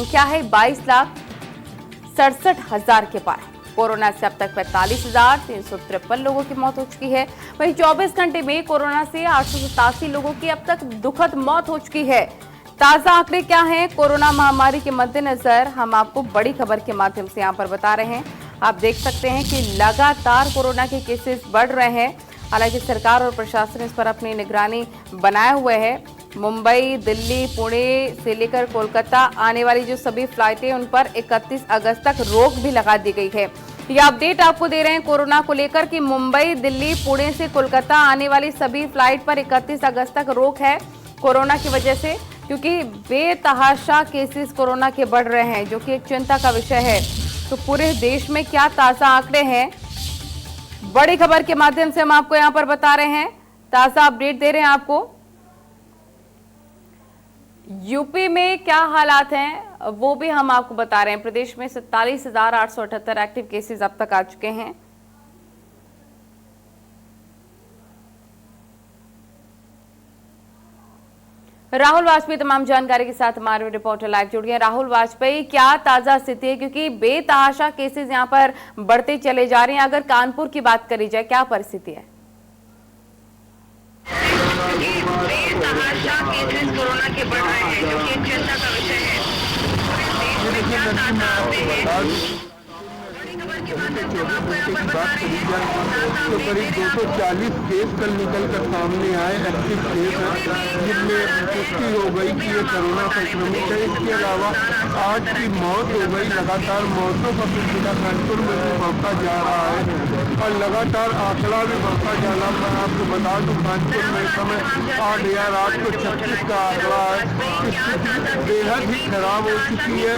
संख्या है 22,67,000 के पार। कोरोना से अब तक 45,353 लोगों की मौत हो चुकी है। वहीं 24 घंटे में कोरोना से 887 लोगों की अब तक दुखद मौत हो चुकी है। ताजा आंकड़े क्या हैं? कोरोना महामारी के मद्देनजर हम आपको बड़ी खबर के माध्यम से यहां पर बता रहे हैं। आप देख सकते हैं कि लगातार कोरोना के केसेस बढ़ रहे हैं। हालांकि सरकार और प्रशासन इस पर अपनी निगरानी बनाए हुए है। मुंबई, दिल्ली, पुणे से लेकर कोलकाता आने वाली जो सभी फ्लाइटें उन पर 31 अगस्त तक रोक भी लगा दी गई है। ये अपडेट आपको दे रहे हैं कोरोना को लेकर कि मुंबई, दिल्ली, पुणे से कोलकाता आने वाली सभी फ्लाइट पर 31 अगस्त तक रोक है कोरोना की वजह से, क्योंकि बेतहाशा केसेस कोरोना के बढ़ रहे हैं, जो कि एक चिंता का विषय है। तो पूरे देश में क्या ताजा आंकड़े हैं, बड़ी खबर के माध्यम से हम आपको यहां पर बता रहे हैं, ताजा अपडेट दे रहे हैं आपको। यूपी में क्या हालात हैं वो भी हम आपको बता रहे हैं। प्रदेश में 47,878 एक्टिव केसेस अब तक आ चुके हैं। राहुल वाजपेयी तमाम जानकारी के साथ हमारे रिपोर्टर लाइव जुड़ गए। राहुल वाजपेयी, क्या ताजा स्थिति है, क्योंकि बेतहाशा केसेस यहां पर बढ़ते चले जा रहे हैं। अगर कानपुर की बात करी जाए, क्या परिस्थिति है? बेतहाशा केसेस कोरोना के बढ़ रहे हैं, जो कि चिंता का विषय है। तो करीब 240 केस कल निकल कर सामने आए, एक्टिव केस हैं, जिनमें पुष्टि हो गई कि ये कोरोना संक्रमित है। इसके अलावा 8 की मौत हो गई। लगातार मौतों का सिलसिला कानपुर में भी बढ़ता जा रहा है और लगातार आंकड़ा भी बढ़ता जा रहा है। मैं आपको बता दूं, कानपुर में इस समय 8,836 का आंकड़ा है। स्थिति बेहद ही खराब हो चुकी है,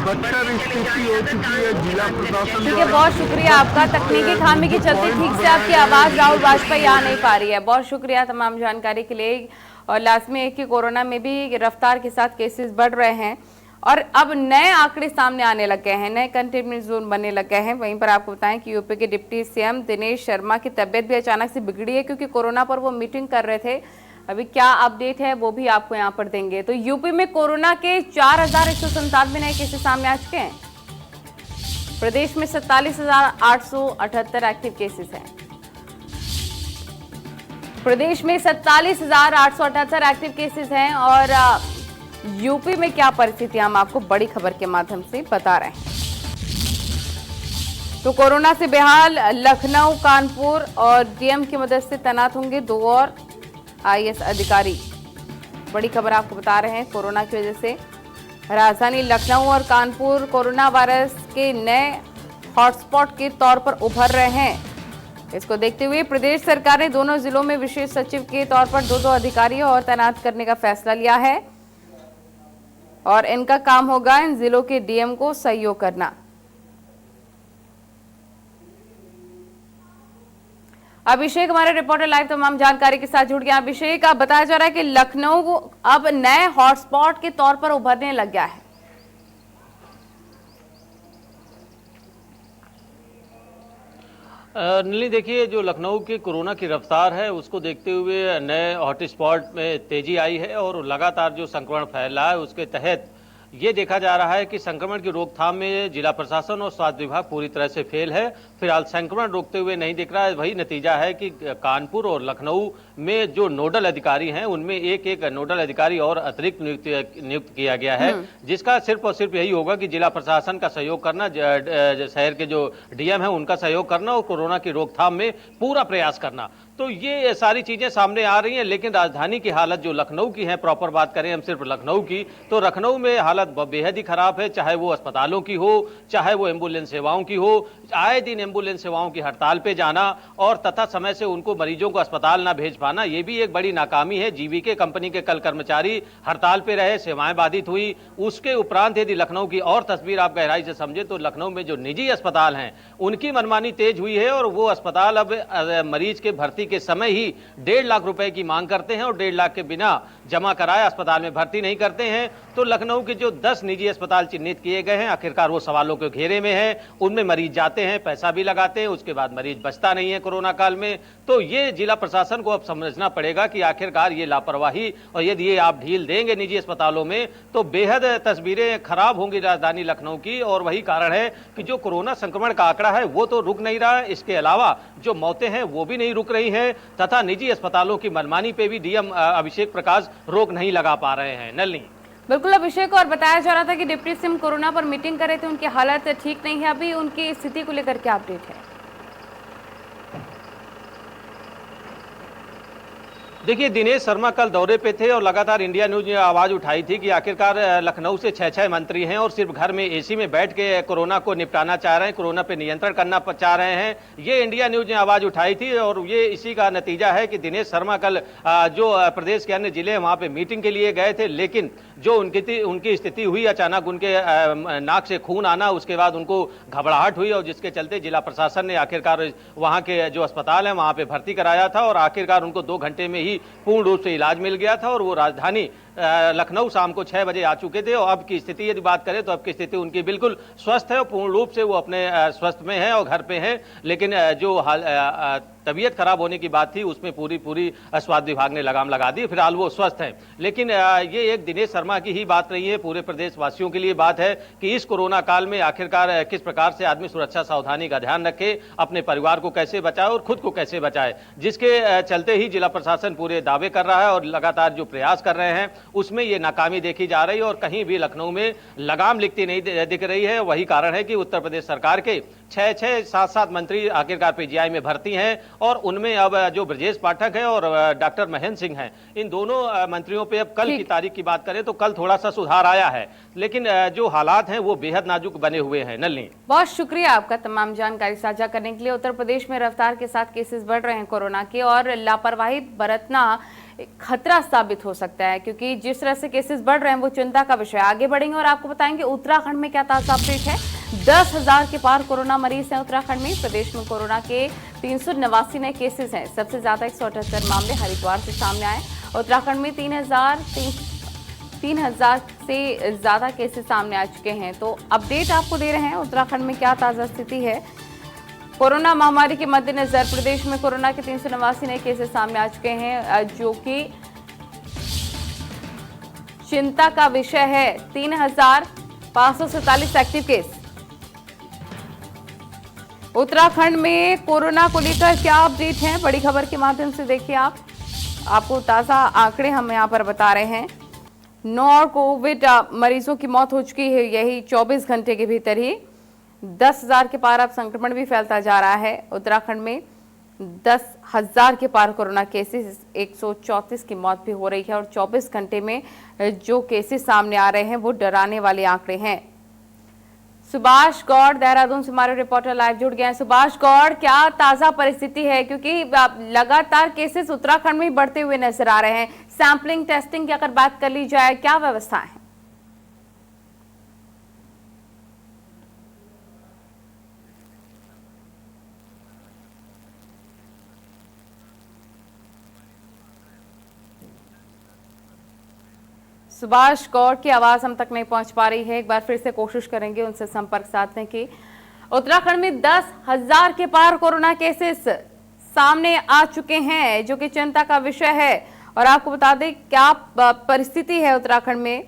बदतर स्थिति हो चुकी है। जिला प्रशासन, ठीक है, बहुत शुक्रिया आपका। तकनीकी खामी के चलते ठीक से आपकी आवाज राहुल वाजपेयी आ नहीं पा रही है। बहुत शुक्रिया तमाम जानकारी के लिए। और लाजमी है कि कोरोना में भी रफ्तार के साथ केसेस बढ़ रहे हैं और अब नए आंकड़े सामने आने लग गए हैं, नए कंटेनमेंट जोन बनने लग गए हैं। वहीं पर आपको बताएं कि यूपी के डिप्टी सीएम दिनेश शर्मा की तबियत भी अचानक से बिगड़ी है, क्योंकि कोरोना पर वो मीटिंग कर रहे थे। अभी क्या अपडेट है वो भी आपको यहाँ पर देंगे। तो यूपी में कोरोना के 4,197 नए केसेस सामने आ चुके हैं। प्रदेश में 47,878 एक्टिव केसेस हैं। प्रदेश में 47,878 एक्टिव केसेस हैं। और यूपी में क्या परिस्थिति, हम आपको बड़ी खबर के माध्यम से बता रहे हैं। तो कोरोना से बेहाल लखनऊ, कानपुर और डीएम की मदद से तैनात होंगे 2 और आईएएस अधिकारी। बड़ी खबर आपको बता रहे हैं। कोरोना की वजह से राजधानी लखनऊ और कानपुर कोरोना वायरस के नए हॉटस्पॉट के तौर पर उभर रहे हैं। इसको देखते हुए प्रदेश सरकार ने दोनों जिलों में विशेष सचिव के तौर पर 2 अधिकारियों और तैनात करने का फैसला लिया है और इनका काम होगा इन जिलों के डीएम को सहयोग करना। अभिषेक हमारे रिपोर्टर लाइव तमाम जानकारी के साथ जुड़ गया। अभिषेक, आप बताया जा रहा है कि लखनऊ को अब नए हॉटस्पॉट के तौर पर उभरने लग गया है। नीली, देखिए, जो लखनऊ की कोरोना की रफ्तार है उसको देखते हुए नए हॉटस्पॉट में तेजी आई है और लगातार जो संक्रमण फैला है उसके तहत ये देखा जा रहा है कि संक्रमण की रोकथाम में जिला प्रशासन और स्वास्थ्य विभाग पूरी तरह से फेल है। फिलहाल संक्रमण रोकते हुए नहीं दिख रहा है। वही नतीजा है कि कानपुर और लखनऊ में जो नोडल अधिकारी हैं उनमें एक नोडल अधिकारी और अतिरिक्त नियुक्त किया गया है, जिसका सिर्फ और सिर्फ यही होगा कि जिला प्रशासन का सहयोग करना, शहर के जो डीएम है उनका सहयोग करना और कोरोना की रोकथाम में पूरा प्रयास करना। तो ये सारी चीजें सामने आ रही हैं। लेकिन राजधानी की हालत जो लखनऊ की है, प्रॉपर बात करें हम सिर्फ लखनऊ की, तो लखनऊ में हालत बेहद ही खराब है। चाहे वो अस्पतालों की हो, चाहे वो एम्बुलेंस सेवाओं की हो। आए दिन एम्बुलेंस सेवाओं की हड़ताल पे जाना और तथा समय से उनको मरीजों को अस्पताल ना भेज पाना, ये भी एक बड़ी नाकामी है। जीवीके कंपनी के कल कर्मचारी हड़ताल पे रहे, सेवाएं बाधित हुई। उसके उपरांत यदि लखनऊ की और तस्वीर आप गहराई से समझे तो लखनऊ में जो निजी अस्पताल हैं उनकी मनमानी तेज हुई है और वो अस्पताल अब मरीज के भर्ती भर्ती के समय ही 1.5 लाख रुपए की मांग करते हैं और 1.5 लाख के बिना जमा कराए अस्पताल में भर्ती नहीं करते हैं। तो लखनऊ के जो 10 निजी अस्पताल चिन्हित किए गए हैं, आखिरकार वो सवालों के घेरे में हैं। उनमें मरीज जाते हैं, पैसा भी लगाते हैं, उसके बाद मरीज बचता नहीं है कोरोना काल में। तो ये जिला प्रशासन को अब समझना पड़ेगा कि आखिरकार ये लापरवाही, और यदि ये आप ढील देंगे निजी अस्पतालों में तो बेहद तस्वीरें खराब होंगी राजधानी लखनऊ की। और वही कारण है कि जो कोरोना संक्रमण का आंकड़ा है वो तो रुक नहीं रहा है, इसके अलावा जो मौतें हैं वो भी नहीं रुक रही हैं, तथा निजी अस्पतालों की मनमानी पे भी डीएम अभिषेक प्रकाश रोक नहीं लगा पा रहे हैं। नलिनी। बिल्कुल अभिषेक, और बताया जा रहा था कि डिप्टी सीएम कोरोना पर मीटिंग कर रहे थे, उनकी हालत ठीक नहीं है, अभी उनकी स्थिति को लेकर क्या अपडेट है? देखिए, दिनेश शर्मा कल दौरे पे थे और लगातार इंडिया न्यूज ने आवाज उठाई थी कि आखिरकार लखनऊ से 6 मंत्री हैं और सिर्फ घर में एसी में बैठ के कोरोना को निपटाना चाह रहे हैं, कोरोना पे नियंत्रण करना चाह रहे हैं। ये इंडिया न्यूज ने आवाज उठाई थी और ये इसी का नतीजा है कि दिनेश शर्मा कल जो प्रदेश के अन्य जिले वहां पे मीटिंग के लिए गए थे, लेकिन जो उनकी स्थिति हुई, अचानक उनके नाक से खून आना, उसके बाद उनको घबराहट हुई और जिसके चलते जिला प्रशासन ने आखिरकार वहां के जो अस्पताल है वहां पे भर्ती कराया था और आखिरकार उनको 2 घंटे में ही पूर्ण रूप से इलाज मिल गया था और वो राजधानी लखनऊ शाम को 6 बजे आ चुके थे। और अब की स्थिति यदि बात करें तो अब की स्थिति उनकी बिल्कुल स्वस्थ है और पूर्ण रूप से वो अपने स्वस्थ में है और घर पे हैं। लेकिन जो तबीयत खराब होने की बात थी उसमें पूरी स्वास्थ्य विभाग ने लगाम लगा दी, फिलहाल वो स्वस्थ हैं। लेकिन ये एक दिनेश शर्मा की ही बात नहीं है, पूरे प्रदेश वासियों के लिए बात है कि इस कोरोना काल में आखिरकार किस प्रकार से आदमी सुरक्षा सावधानी का ध्यान रखे, अपने परिवार को कैसे बचाए और खुद को कैसे बचाए, जिसके चलते ही जिला प्रशासन पूरे दावे कर रहा है और लगातार जो प्रयास कर रहे हैं उसमें ये नाकामी देखी जा रही है और कहीं भी लखनऊ में लगाम लिखती नहीं दिख रही है। वही कारण है कि उत्तर प्रदेश सरकार के 6 7 मंत्री आखिरकार पीजीआई में भर्ती हैं और उनमें अब जो ब्रजेश पाठक है और डॉक्टर महेंद्र सिंह हैं, इन दोनों मंत्रियों पे अब कल की तारीख की बात करें तो कल थोड़ा सा सुधार आया है, लेकिन जो हालात हैं वो बेहद नाजुक बने हुए हैं। नलिनी, बहुत शुक्रिया आपका तमाम जानकारी साझा करने के लिए। उत्तर प्रदेश में रफ्तार के साथ केसेस बढ़ रहे हैं कोरोना के और लापरवाही बरतना खतरा साबित हो सकता है, क्योंकि जिस तरह से केसेस बढ़ रहे हैं वो चिंता का विषय। आगे बढ़ेंगे और आपको बताएंगे उत्तराखंड में क्या ताजा अपडेट है। 10,000 के पार कोरोना मरीज हैं उत्तराखंड में। प्रदेश में कोरोना के 389 नए केसेस हैं। सबसे ज्यादा 178 मामले हरिद्वार से सामने आए। उत्तराखंड में 3,000 से ज्यादा केसेस सामने आ चुके हैं। तो अपडेट आपको दे रहे हैं उत्तराखंड में क्या ताजा स्थिति है। कोरोना महामारी के मद्देनजर प्रदेश में कोरोना के 389 नए केसेस सामने आ चुके हैं, जो कि चिंता का विषय है। 3,547 एक्टिव केस। उत्तराखंड में कोरोना को लेकर क्या अपडेट है, बड़ी खबर के माध्यम से देखिए आपको ताजा आंकड़े हम यहां पर बता रहे हैं। 9 कोविड मरीजों की मौत हो चुकी है, यही 24 घंटे के भीतर ही। 10,000 के पार अब संक्रमण भी फैलता जा रहा है। उत्तराखंड में 10,000 के पार कोरोना केसेस, 134 की मौत भी हो रही है और 24 घंटे में जो केसेस सामने आ रहे हैं वो डराने वाले आंकड़े हैं। सुभाष गौड़ देहरादून से हमारे रिपोर्टर लाइव जुड़ गए हैं। सुभाष गौड़, क्या ताजा परिस्थिति है, क्योंकि लगातार केसेस उत्तराखंड में बढ़ते हुए नजर आ रहे हैं। सैंपलिंग टेस्टिंग की अगर बात कर ली जाए, क्या व्यवस्था है? सुभाष गौड़ की आवाज हम तक नहीं पहुंच पा रही है, एक बार फिर से कोशिश करेंगे उनसे संपर्क साधने की। उत्तराखंड में 10,000 के पार कोरोना केसेस सामने आ चुके हैं, जो कि चिंता का विषय है। और आपको बता दें क्या परिस्थिति है उत्तराखंड में।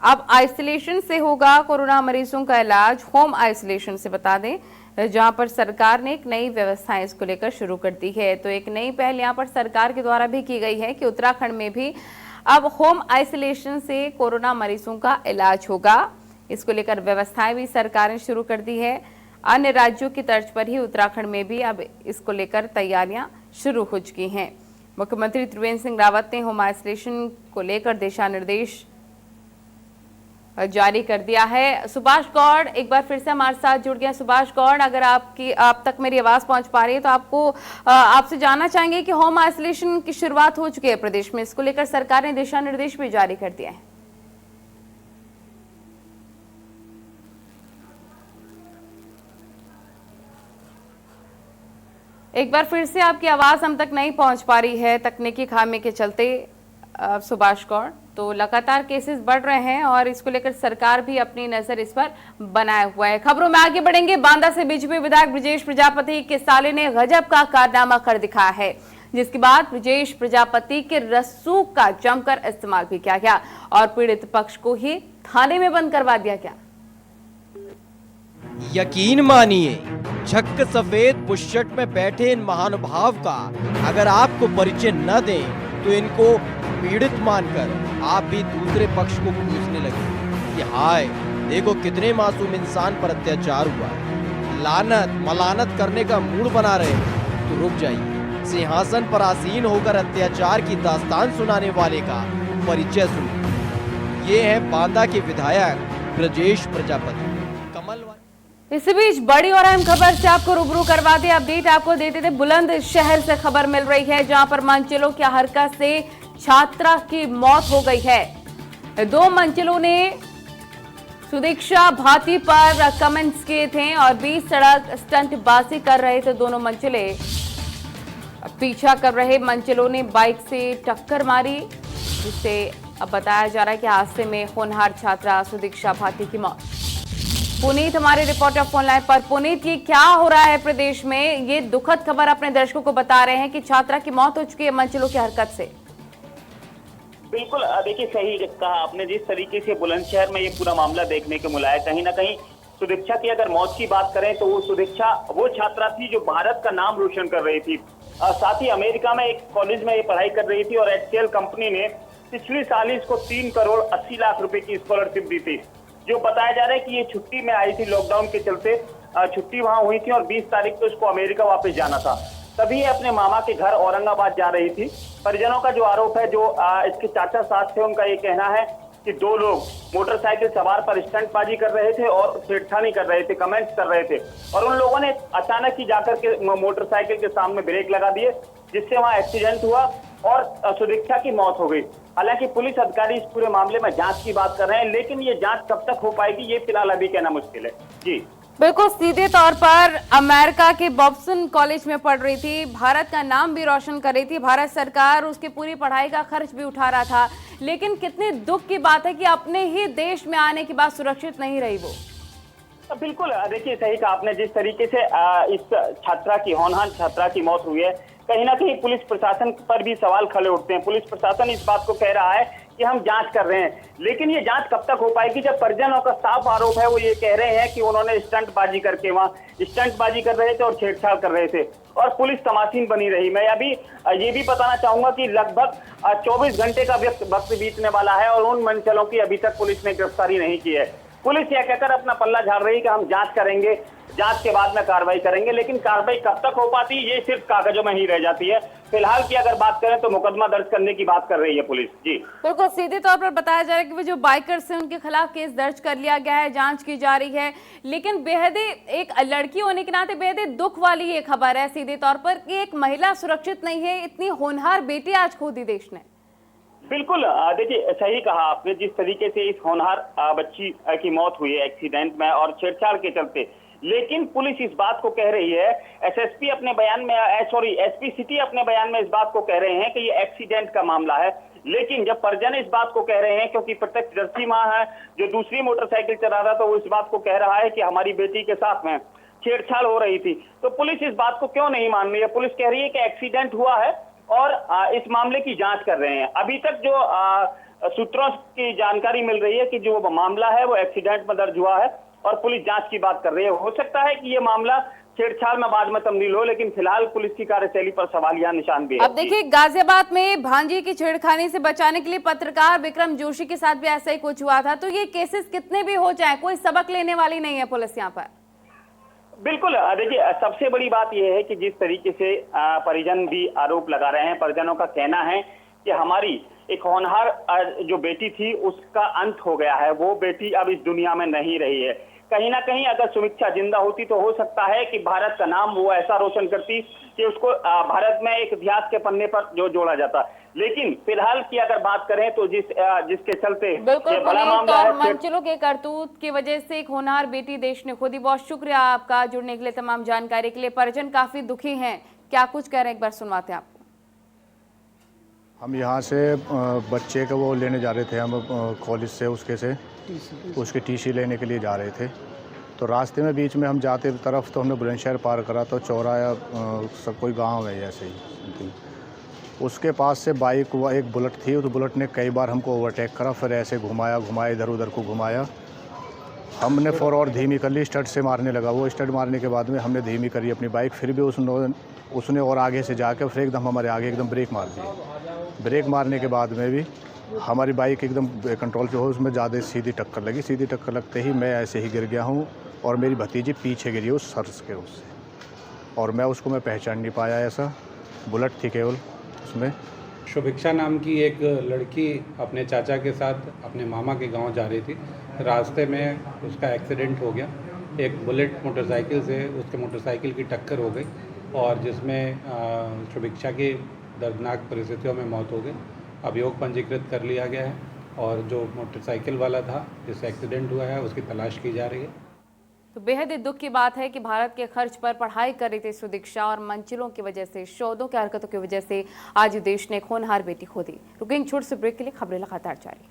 अब आइसोलेशन से होगा कोरोना मरीजों का इलाज, होम आइसोलेशन से, बता दें, जहां पर सरकार ने एक नई व्यवस्था इसको लेकर शुरू कर दी है। तो एक नई पहल यहां पर सरकार के द्वारा भी की गई है कि उत्तराखंड में भी अब होम आइसोलेशन से कोरोना मरीजों का इलाज होगा। इसको लेकर व्यवस्थाएं भी सरकार ने शुरू कर दी है। अन्य राज्यों की तर्ज पर ही उत्तराखंड में भी अब इसको लेकर तैयारियां शुरू हो चुकी हैं। मुख्यमंत्री त्रिवेंद्र सिंह रावत ने होम आइसोलेशन को लेकर दिशा निर्देश जारी कर दिया है। सुभाष गौड़ एक बार फिर से हमारे साथ जुड़ गया। सुभाष गौड़, अगर आप तक मेरी आवाज पहुंच पा रही है तो आपसे जानना चाहेंगे कि होम आइसोलेशन की शुरुआत हो चुकी है प्रदेश में, इसको लेकर सरकार ने दिशा निर्देश भी जारी कर दिया है। एक बार फिर से आपकी आवाज हम तक नहीं पहुंच पा रही है तकनीकी खामी के चलते सुभाष गौड़। तो लगातार केसेस बढ़ रहे हैं और इसको लेकर सरकार भी अपनी नजर इस पर बनाए हुआ है। खबरों में आगे बढ़ेंगे। बांदा से बीजेपी विधायक ब्रजेश प्रजापति के साले ने गजब का कारनामा कर दिखाया है, जिसके बाद ब्रजेश प्रजापति के रसूख का जमकर इस्तेमाल भी किया गया और पीड़ित पक्ष को ही थाने में बंद करवा दिया गया। यकीन मानिए, झक्क सफेद बुशर्ट में बैठे इन महानुभाव का अगर आपको परिचय न दें तो इनको पीड़ित मानकर आप भी दूसरे पक्ष को पूछने लगे कि हाय देखो कितने मासूम इंसान पर अत्याचार हुआ है। लानत मलानत करने का मूड बना रहे हैं तो रुक जाइए। सिंहासन पर आसीन होकर अत्याचार की दास्तान सुनाने वाले का परिचय सुनिए। ये है बांदा के विधायक ब्रजेश प्रजापति। इसी बीच बड़ी और अहम खबर से आपको रूबरू करवा दे। अपडेट आपको देते थे बुलंदशहर से खबर मिल रही है, जहां पर मंजिलों की हरकत से छात्रा की मौत हो गई है। 2 मंजिलों ने सुदीक्षा भाटी पर कमेंट्स किए थे और बीच सड़क स्टंटबाजी कर रहे थे। दोनों मंजिले पीछा कर रहे मंजिलों ने बाइक से टक्कर मारी, जिससे अब बताया जा रहा है कि हादसे में होनहार छात्रा सुदीक्षा भाटी की मौत। पुनीत हमारे रिपोर्टर फोन लाइन पर। पुनीत, ये क्या हो रहा है प्रदेश में? ये दुखद खबर अपने दर्शकों को बता रहे हैं कि छात्रा की मौत हो चुकी है मंजिलों की हरकत से। बिल्कुल, देखिए सही कहा आपने। जिस तरीके से बुलंदशहर में ये पूरा मामला देखने को मिला है, कहीं ना कहीं सुदीक्षा की अगर मौत की बात करें तो वो सुदीक्षा वो छात्रा थी जो भारत का नाम रोशन कर रही थी। साथ ही अमेरिका में एक कॉलेज में ये पढ़ाई कर रही थी और HCL कंपनी ने पिछले साल इसको 3 करोड़ 80 लाख रुपए की स्कॉलरशिप दी थी। जो बताया जा रहा है कि ये छुट्टी में आई थी, लॉकडाउन के चलते छुट्टी वहां हुई थी और 20 तारीख को इसको अमेरिका वापस जाना था। तभी ये अपने मामा के घर औरंगाबाद जा रही थी। परिजनों का जो आरोप है, जो इसके चाचा साथ थे, उनका ये कहना है कि 2 लोग मोटरसाइकिल सवार पर स्टंटबाजी कर रहे थे और छेड़छाड़ी कर रहे थे, कमेंट्स कर रहे थे और उन लोगों ने अचानक ही जाकर के मोटरसाइकिल के सामने ब्रेक लगा दिए, जिससे वहां एक्सीडेंट हुआ और सुदीक्षा की मौत हो गई। हालांकि पुलिस अधिकारी इस पूरे मामले में जांच की बात कर रहे हैं, लेकिन ये जांच कब तक हो पाएगी ये फिलहाल अभी कहना मुश्किल है। जी बिल्कुल, सीधे तौर पर अमेरिका के बॉब्सन कॉलेज में पढ़ रही थी, भारत का नाम भी रोशन कर रही थी, भारत सरकार उसकी पूरी पढ़ाई का खर्च भी उठा रहा था, लेकिन कितने दुख की बात है कि अपने ही देश में आने के बाद सुरक्षित नहीं रही वो। बिल्कुल, देखिए सही कहा आपने। जिस तरीके से इस छात्रा की, होनहार छात्रा की मौत हुई है, कहीं ना कहीं पुलिस प्रशासन पर भी सवाल खड़े उठते हैं। पुलिस प्रशासन इस बात को कह रहा है कि हम जांच कर रहे हैं, लेकिन ये जांच कब तक हो पाएगी जब परिजनों का साफ आरोप है, वो ये कह रहे हैं कि उन्होंने स्टंटबाजी करके वहां स्टंटबाजी कर रहे थे और छेड़छाड़ कर रहे थे और पुलिस तमाशीन बनी रही। मैं अभी ये भी बताना चाहूंगा कि लगभग 24 घंटे का वक्त बीतने वाला है और उन मंचलों की अभी तक पुलिस ने गिरफ्तारी नहीं की है। पुलिस यह कहकर अपना पल्ला झाड़ रही है कि हम जांच करेंगे, जांच के बाद में कार्रवाई करेंगे, लेकिन कार्रवाई कब तक हो पाती है ये सिर्फ कागजों में ही रह जाती है। फिलहाल की अगर बात करें तो मुकदमा दर्ज करने की बात कर रही है पुलिस। जी बिल्कुल, सीधे तौर पर बताया जा रहा है कि वो जो बाइकर्स हैं उनके खिलाफ केस दर्ज कर लिया गया है, जांच की जा रही है, लेकिन बेहद एक लड़की होने के नाते बेहद दुख वाली ये खबर है सीधे तौर पर कि एक महिला सुरक्षित नहीं है। इतनी होनहार बेटी आज खो दी देश ने। बिल्कुल, देखिए सही कहा आपने। जिस तरीके से इस होनहार बच्ची की मौत हुई है एक्सीडेंट में और छेड़छाड़ के चलते, लेकिन पुलिस इस बात को कह रही है, एसएसपी अपने बयान में एसपी सिटी अपने बयान में इस बात को कह रहे हैं कि ये एक्सीडेंट का मामला है। लेकिन जब परिजन इस बात को कह रहे हैं, क्योंकि प्रत्यक्षदर्शी मां है जो दूसरी मोटरसाइकिल चला रहा था, वो इस बात को कह रहा है कि हमारी बेटी के साथ में छेड़छाड़ हो रही थी, तो पुलिस इस बात को क्यों नहीं मान रही है? पुलिस कह रही है कि एक्सीडेंट हुआ है और इस मामले की जांच कर रहे हैं। अभी तक जो सूत्रों की जानकारी मिल रही है कि जो मामला है वो एक्सीडेंट में दर्ज हुआ है और पुलिस जांच की बात कर रही है। हो सकता है कि ये मामला छेड़छाड़ में बाद में तब्दील हो, लेकिन फिलहाल पुलिस की कार्यशैली पर सवालिया निशान भी है। अब देखिए, गाजियाबाद में भांजी की छेड़खानी से बचाने के लिए पत्रकार विक्रम जोशी के साथ भी ऐसा ही कुछ हुआ था। तो ये केसेस कितने भी हो जाए, कोई सबक लेने वाली नहीं है पुलिस यहाँ पर। बिल्कुल, देखिए सबसे बड़ी बात यह है कि जिस तरीके से परिजन भी आरोप लगा रहे हैं, परिजनों का कहना है कि हमारी एक होनहार जो बेटी थी उसका अंत हो गया है, वो बेटी अब इस दुनिया में नहीं रही है। कहीं ना कहीं अगर सुमिक्षा जिंदा होती तो हो सकता है कि भारत का नाम वो ऐसा रोशन करती कि उसको भारत में एक इतिहास के पन्ने पर जो जोड़ा जाता। लेकिन फिलहाल की अगर बात करें तो जिसके चलते बिल्कुल बड़ा मामला है, मंचलों के करतूत की वजह से एक होनहार बेटी देश ने खो दी। बहुत शुक्रिया आपका जुड़ने के लिए, तमाम जानकारी के लिए। परिजन काफी दुखी हैं क्या कुछ कह रहे हैं, एक बार सुनवाते हैं आपको। हम यहाँ से बच्चे को वो लेने जा रहे थे, हम कॉलेज से उसके टीसी लेने के लिए जा रहे थे। तो रास्ते में बीच में हम जाते तरफ तो हमने बुलंदशहर पार करा, तो चौराया सब कोई गांव है ऐसे ही। उसके पास से बाइक एक बुलेट थी, उस बुलेट ने कई बार हमको ओवरटेक करा, फिर ऐसे घुमाया इधर उधर को घुमाया। हमने फोर और धीमी कर ली, स्टड से मारने लगा। वो स्टड मारने के बाद में हमने धीमी करी अपनी बाइक, फिर भी उसने और आगे से जाकर फिर एकदम हमारे आगे एकदम ब्रेक मार दी। ब्रेक मारने के बाद में भी हमारी बाइक एकदम कंट्रोल पे हो, उसमें ज़्यादा सीधी टक्कर लगी। सीधी टक्कर लगते ही मैं ऐसे ही गिर गया हूँ और मेरी भतीजी पीछे गिरी उस सर्स के उससे, और मैं पहचान नहीं पाया। ऐसा बुलेट थी केवल उसमें। शुभिक्षा नाम की एक लड़की अपने चाचा के साथ अपने मामा के गांव जा रही थी। रास्ते में उसका एक्सीडेंट हो गया। एक बुलेट मोटरसाइकिल से उसके मोटरसाइकिल की टक्कर हो गई और जिसमें शुभिक्षा की दर्दनाक परिस्थितियों में मौत हो गई। अभियोग पंजीकृत कर लिया गया है और जो मोटरसाइकिल वाला था जिससे एक्सीडेंट हुआ है उसकी तलाश की जा रही है। तो बेहद दुख की बात है कि भारत के खर्च पर पढ़ाई कर रही थी सुदीक्षा और मंजिलों की वजह से, शोधों की हरकतों की वजह से आज देश ने एक होनहार बेटी खो दी। रुकेंगे छोटे से ब्रेक के लिए, खबरें लगातार जारी।